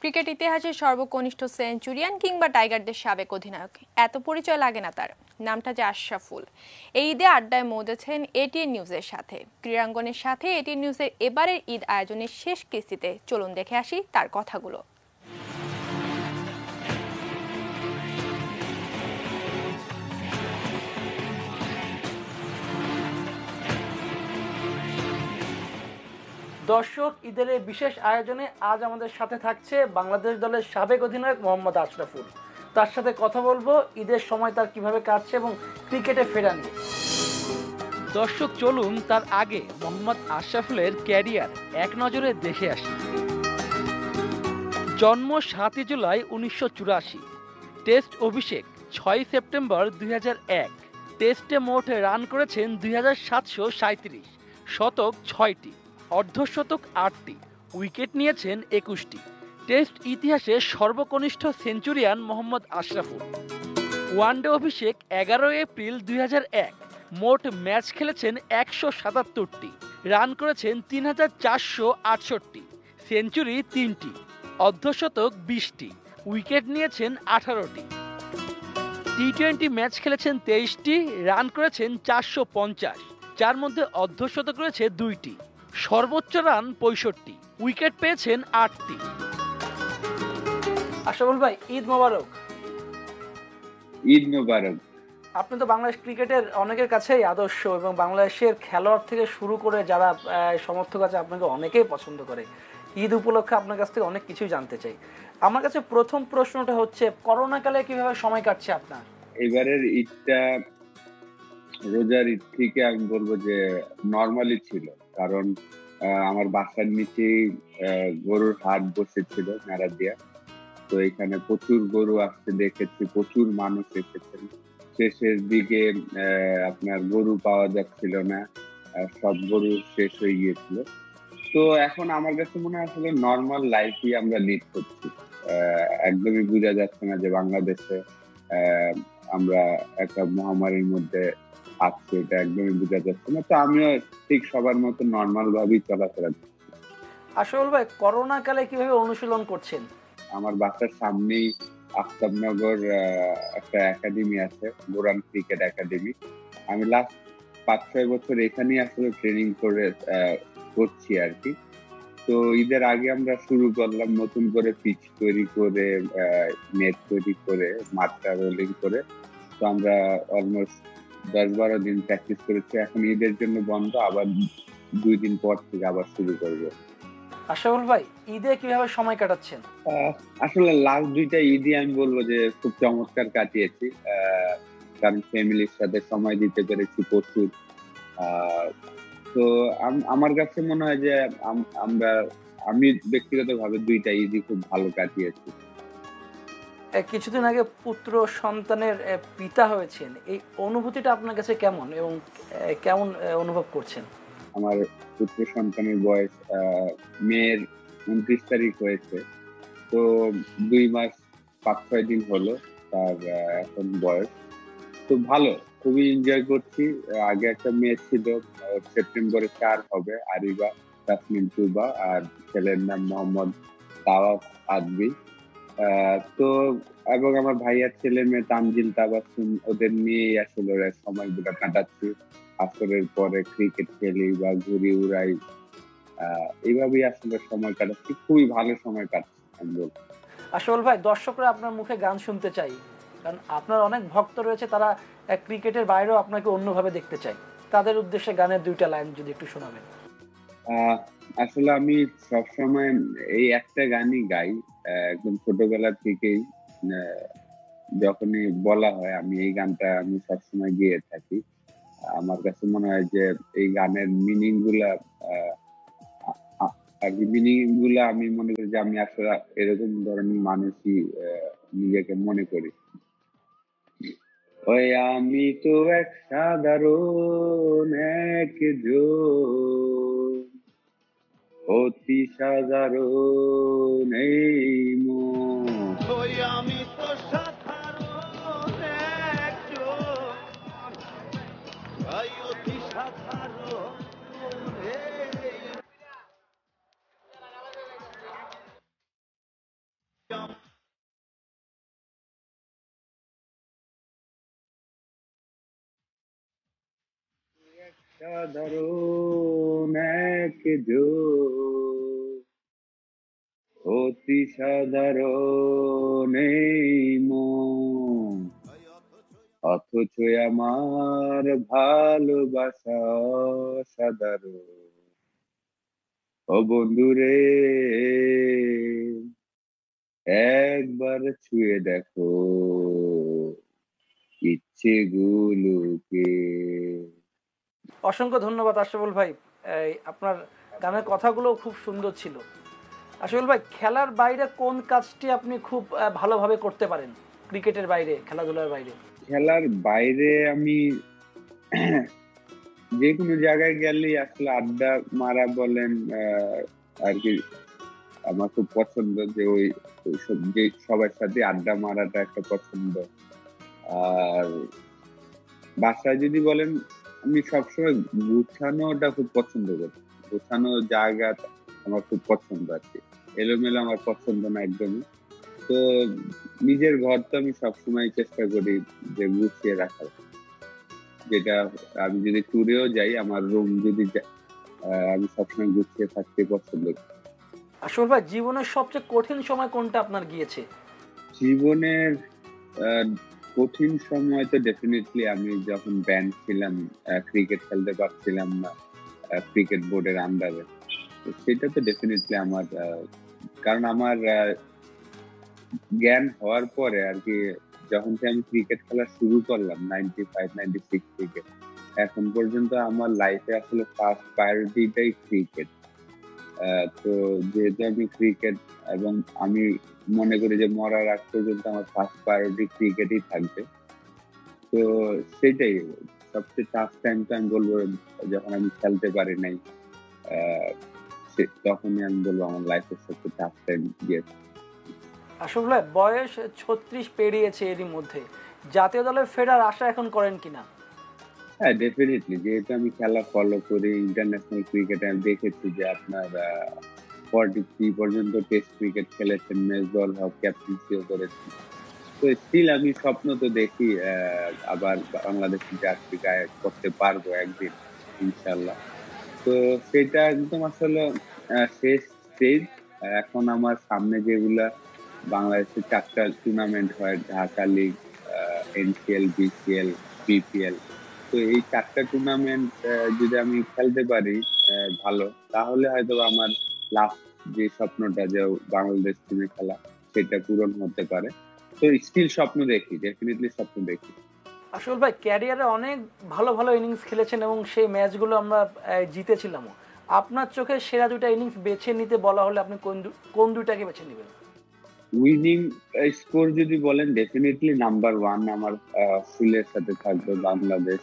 Cricket ইতিহাসের সর্বকনিষ্ঠ centurion কিংবা টাইগারদের সাবেক অধিনায়ক, এত পরিচয় লাগে না তার। নামটা যে আশরাফুল। এই ঈদে আড্ডায় মৌজেছেন এটিএন নিউজের সাথে। ক্রীড়াঙ্গনের সাথে এটিএন নিউজের এবারের ঈদ আয়োজনের শেষ কিস্তিতে চলুন দেখে আসি তার কথাগুলো। দর্শক, ঈদের এই বিশেষ আয়োজনে আজ আমাদের সাথে থাকছে বাংলাদেশ দলের সাবেক অধিনায়ক মোহাম্মদ আশরাফুল। তার সাথে কথা বলবো ঈদের সময় তার কিভাবে কাটছে এবং ক্রিকেটে ফেরা নিয়ে। দর্শক, চলুন তার আগে মোহাম্মদ আশরাফুলের ক্যারিয়ার এক নজরে দেখে আসি। জন্ম 7 জুলাই 1984, টেস্ট অভিষেক 6 সেপ্টেম্বর 2001। টেস্টে মোট রান করেছেন 2737, শতক 6টি, অর্ধশতক 8টি, উইকেট নিয়েছেন 21টি। টেস্ট ইতিহাসে সর্বকনিষ্ঠ সেঞ্চুরিয়ান মোহাম্মদ আশরাফুল। ওয়ানডে অভিষেক 11 এপ্রিল 2001। মোট ম্যাচ খেলেছেন 177টি, রান করেছেন 3468, সেঞ্চুরি 3টি, অর্ধশতক 20টি, উইকেট নিয়েছেন 18টি। টি-20 ম্যাচ খেলেছেন 23টি, রান করেছেন 450, যার মধ্যে অর্ধশতক রয়েছে 2টি, সর্বোচ্চ রান 65, উইকেট পেয়েছেন 8টি। আশরাফুল ভাই, ঈদ মোবারক। ঈদ মোবারক। আপনি তো বাংলাদেশ ক্রিকেটের অনেকের কাছেই আদর্শ এবং বাংলাদেশের খেলোয়াড় থেকে শুরু করে যারা সমর্থক আছে আপনাকে অনেকেই পছন্দ করে। ঈদ উপলক্ষে আপনার কাছ থেকে অনেক কিছুই জানতে চাই। আমার কাছে প্রথম প্রশ্নটা হচ্ছে, করোনাকালে কিভাবে সময় কাটছে আপনার? এবারের ঈদটা রোজার ঈদ থেকে আমি বলবো যে নর্মালি ছিল, কারণ আমার বাসার নিচে গরুর হাট বসেছিল নারাদিয়া। তো এখানে প্রচুর গরু আসতে দেখেছি, প্রচুর মানুষ এসেছেন। শেষের দিকে আপনার গরু পাওয়া যাচ্ছিল না, সব গরু শেষ হয়ে গিয়েছিল। তো এখন আমার কাছে মনে হয় আসলে নর্মাল লাইফই আমরা লিড করছি। একদমই বোঝা যাচ্ছে না যে বাংলাদেশে আমরা একটা মহামারীর মধ্যে আছি, এটা একদমই বোঝা যাচ্ছে না। তো আমিও ঠিক সবার মতো নর্মাল ভাবেই চলাফেরা করছি। আসল ভাই, করোনা কালে কিভাবে অনুশীলন করছেন? আমার বাসার সামনেই আফতাবনগর একটা একাডেমি আছে, গোরান ক্রিকেট একাডেমি। আমি লাস্ট 5-6 বছর এখানেই আসলে ট্রেনিং করে করছি আর কি। তো ঈদের আগে আমরা শুরু করলাম নতুন করে পিচ তৈরি করে, নেট তৈরি করে, মাঠটা রোলিং করে। তো আমরা অলমোস্ট 10-12 দিন প্র্যাকটিস করেছি। এখন ঈদের জন্য বন্ধ, আবার 2 দিন পর থেকে আবার শুরু করবো। আশরাফুল ভাই, ঈদে কিভাবে সময় কাটাচ্ছেন? আসলে লাস্ট 2টা ঈদই আমি বলবো যে খুব চমৎকার কাটিয়েছি, কারণ ফ্যামিলির সাথে সময় দিতে পেরেছি প্রচুর। তো আমার কাছে মনে হয় যে আমি ব্যক্তিগতভাবে 2টা ঈদই খুব ভালো কাটিয়েছি। কিছুদিন আগে পুত্র সন্তানের পিতা হয়েছেন, এই অনুভূতিটা আপনার কাছে কেমন এবং কেমন অনুভব করছেন? আমার পুত্র সন্তানের বয়স মেয়ের 29 তারিখ হয়েছে। তো 2 মাস 5-6 দিন হলো তার এখন বয়স। তো ভালো, খুবই এনজয় করছি। আগে একটা মেয়ে ছিল, সেপ্টেম্বরে 4 হবে, আরিবা তাসমিন তুবা, আর ছেলের নাম মোহাম্মদ তাওয়াফ আদবি। তো এবং আমার ভাইয়ার ছেলে মেয়ে তানজিল তাবাসসুম, ওদের নিয়েই আসলে সময়গুলো কাটাচ্ছি। আসরের পরে ক্রিকেট খেলি বা ঘুরি উড়াই, এইভাবেই আসলে সময় কাটাচ্ছি। খুবই ভালো সময় কাটছে আমি বলবো। আসল ভাই, দর্শকরা আপনার মুখে গান শুনতে চাই, কারণ আপনার অনেক ভক্ত রয়েছে, তারা ক্রিকেটের বাইরেও আপনাকে অন্যভাবে দেখতে চায়। তাদের উদ্দেশ্যে গানের 2টা লাইন যদি একটু শোনাবেন। আসলে আমি সবসময় এই একটা গানই গাই, একদম ছোটবেলা থেকেই। যখনই বলা হয় আমি এই গানটা আমি সবসময় গেয়ে থাকি। আমার কাছে মনে হয় যে এই গানের মিনিং গুলা আমি মনে করি যে আমি আসলে এরকম ধরনের মানুষই নিজেকে মনে করি। ওই আমি তো এক সাধারণ একজন, অতি সাধারণ এই মন। ওই আমি তো সাধারণ একজন, অতি সাধারণ। সাধারণ এক অতি সাধারণ এই মন, অথচ আমার ভালোবাসা সাধারণ। ও বন্ধুরে, একবার ছুঁয়ে দেখো ইচ্ছেগুলোকে। অসংখ্য ধন্যবাদ আশরাফুল ভাই। আপনার গানের কথাগুলো খুব সুন্দর ছিল। আশরাফুল ভাই, খেলার বাইরে কোন কাজটি আপনি খুব ভালোভাবে করতে পারেন? ক্রিকেটের বাইরে, খেলাধুলার বাইরে। খেলার বাইরে আমি যে কোনো জায়গায় গেলে আসলে আড্ডা মারা বলেন আর কি, আমার খুব পছন্দ যে যে সবার সাথে আড্ডা মারাটা একটা পছন্দ। আর বাসায় যদি বলেন, আমি সবসময় গুছানোটা খুব পছন্দ করি। গোছানো জায়গা আমার খুব পছন্দ আর কি। এলোমেলো আমার পছন্দ না একদমই। তো নিজের ঘর তো আমি সবসময় চেষ্টা করি যে গুছিয়ে রাখার। যেটা আমি যদি ট্যুরেও যাই, আমার রুম যদি আমি সবসময় গুছিয়ে থাকতে পছন্দ করি। আশরাফুল ভাই, জীবনের সবচেয়ে কঠিন সময় কোনটা আপনার গিয়েছে? জীবনের কঠিন সময় তো ডেফিনেটলি আমি যখন ব্যান্ড ছিলাম, ক্রিকেট খেলতে পারছিলাম না ক্রিকেট বোর্ডের আন্ডারে, সেটা তো ডেফিনেটলি আমার, কারণ আমার জ্ঞান হওয়ার পরে আর কি, যখন থেকে আমি ক্রিকেট খেলা শুরু করলাম 95-96 থেকে এখন পর্যন্ত আমার লাইফে আসলে ফার্স্ট প্রায়োরিটিটাই ক্রিকেট। তো যেহেতু আমি ক্রিকেট, এবং আমি মনে করি যে মরার আগ পর্যন্ত আমার ফার্স্ট প্রায়োরিটি ক্রিকেটই থাকবে। তো সেটাই সবচেয়ে টাফ টাইমটা আমি বলবো যখন আমি খেলতে পারি নাই, তখনই আমি বলবো আমার লাইফের সবচেয়ে টাফ টাইম গিয়েছে। আশরাফুল ভাই, বয়স 36 পেরিয়েছে, এরই মধ্যে জাতীয় দলে ফেরার আশা এখন করেন কিনা? হ্যাঁ, ডেফিনেটলি। যেহেতু আমি খেলা ফলো করি, ইন্টারন্যাশনাল ক্রিকেটে আমি দেখেছি যে আপনার 43 পর্যন্ত টেস্ট ক্রিকেট খেলেছেন, মেজবাউল হক ক্যাপ্টেন্সিও করেছেন। তো স্টিল আমি স্বপ্ন তো দেখি আবার বাংলাদেশের জার্সি গায়ে করতে পারবো একদিন ইনশাল্লাহ। তো সেটা একদম আসলে শেষ স্টেজ। এখন আমার সামনে যেগুলা বাংলাদেশের 4টা টুর্নামেন্ট হয়, Dhaka league, NCL, BCL, BPL. তো এই 4টা টুর্নামেন্ট যদি আমি খেলতে পারি ভালো, তাহলে হয়তো আমার লাস্ট যে স্বপ্নটা যে বাংলাদেশ টিমে খেলা, সেটা পূরণ হতে পারে। তো স্টিল স্বপ্ন দেখি, ডেফিনেটলি স্বপ্ন দেখি। আশরাফুল ভাই, ক্যারিয়ারে অনেক ভালো ভালো ইনিংস খেলেছেন এবং সেই ম্যাচগুলো আমরা জিতেছিলাম। আপনার চোখে সেরা দুইটা ইনিংস বেছে নিতে বলা হলে আপনি কোন দুইটাকে বেছে নেবেন? উইনিং স্কোর যদি বলেন, ডেফিনেটলি নাম্বার 1 আমার অস্ট্রেলিয়ার সাথে থাকবে। বাংলাদেশ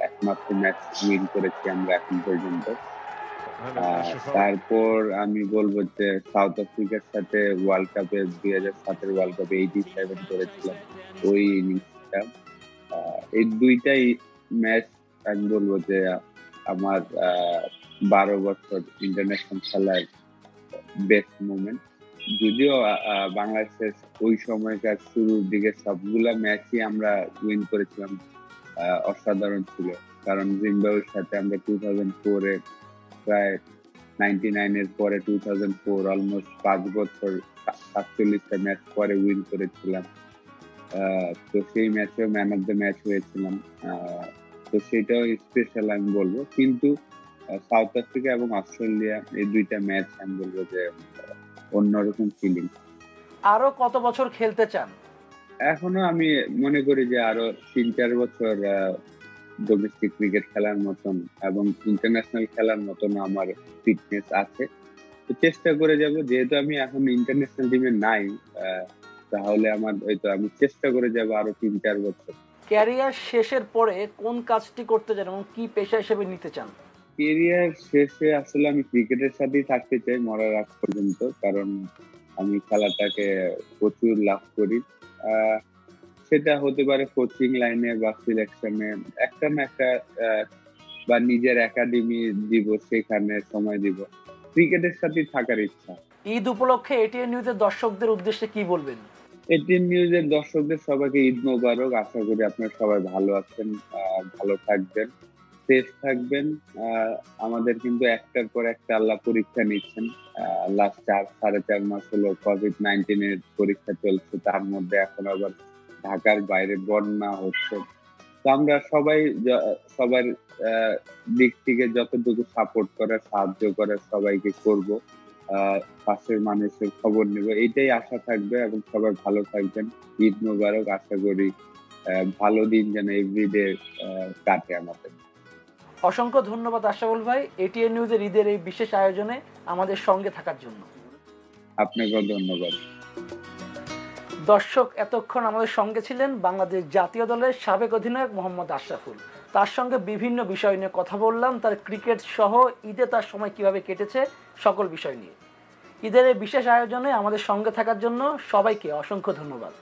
একমাত্র ম্যাচ উইন করেছি আমরা এখন পর্যন্ত। তারপর আমি বলবো যে সাউথ আফ্রিকার সাথে ওয়ার্ল্ড কাপে 2007 ওয়ার্ল্ড কাপে 87 করেছিলাম, ওই ইনিংসটা। এই দুইটাই ম্যাচ আমি বলবো যে আমার 12 বছর ইন্টারন্যাশনাল খেলার বেস্ট মোমেন্ট। যদিও বাংলাদেশের ওই সময়কার শুরুর দিকে সবগুলা ম্যাচই আমরা উইন করেছিলাম, অসাধারণ ছিল। কারণ জিম্বাবুয়ের সাথে আমরা 2004-এ প্রায় 99-এর পরে 2004 অলমোস্ট 5 বছর 47টা ম্যাচ পরে উইন করেছিলাম। তো সেই ম্যাচেও ম্যান অফ দ্য ম্যাচ হয়েছিলাম। তো সেটাও স্পেশাল আমি বলবো। কিন্তু সাউথ আফ্রিকা এবং অস্ট্রেলিয়া এই দুইটা ম্যাচ আমি বলবো যে অন্যরকম ফিলিং। আরো কত বছর খেলতে চান? এখনো আমি মনে করি যে আরো 3-4 বছর ডোমেস্টিক ক্রিকেট খেলার মতন এবং ইন্টারন্যাশনাল খেলার মতন আমার ফিটনেস আছে। তো চেষ্টা করে যাব, যেহেতু আমি এখন ইন্টারন্যাশনাল টিমে নাই, তাহলে আমার হয়তো আমি চেষ্টা করে যাব আরো 3-4 বছর। ক্যারিয়ার শেষের পরে কোন কাজটি করতে চান এবং কি পেশা হিসেবে নিতে চান? ক্যারিয়ার শেষে আসলে আমি ক্রিকেটের সাথেই থাকতে চাই মরার আগ পর্যন্ত, কারণ আমি খেলাটাকে প্রচুর লাভ করি। সেটা হতে পারে কোচিং লাইনে বা সিলেকশনে, একটা না একটা বা নিজের একাডেমি দিব, সেখানে সময় দিব। ক্রিকেটের সাথে থাকার ইচ্ছা। ঈদ উপলক্ষে এটিএন নিউজের দর্শকদের উদ্দেশ্যে কি বলবেন? এটিএন নিউজের দর্শকদের সবাইকে ঈদ মোবারক। আশা করি আপনারা সবাই ভালো আছেন, ভালো থাকবেন। সেফ থাকবেন। আমাদের কিন্তু একটার পর একটা আল্লাহ পরীক্ষা নিচ্ছেন। লাস্ট 4-4.5 মাস হলো COVID-19 এর পরীক্ষা চলছে, তার মধ্যে এখন আবার ঢাকার বাইরে বন্যা হচ্ছে। তো আমরা সবাই সবার দিক থেকে যতটুকু সাপোর্ট করার, সাহায্য করার সবাইকে করব। পাশের মানুষের খবর নেব, এইটাই আশা থাকবে। এবং সবাই ভালো থাকবেন। ঈদ মোবারক। আশা করি ভালো দিন যেন এভরিডে কাটে আমাদের। অসংখ্য ধন্যবাদ আশরাফুল ভাই, এটিএন নিউজের ঈদের এই বিশেষ আয়োজনে আমাদের সঙ্গে থাকার জন্য। আপনাকেও ধন্যবাদ। দর্শক, এতক্ষণ আমাদের সঙ্গে ছিলেন বাংলাদেশ জাতীয় দলের সাবেক অধিনায়ক মোহাম্মদ আশরাফুল। তার সঙ্গে বিভিন্ন বিষয় নিয়ে কথা বললাম, তার ক্রিকেট সহ ঈদে তার সময় কিভাবে কেটেছে সকল বিষয় নিয়ে। ঈদের এই বিশেষ আয়োজনে আমাদের সঙ্গে থাকার জন্য সবাইকে অসংখ্য ধন্যবাদ।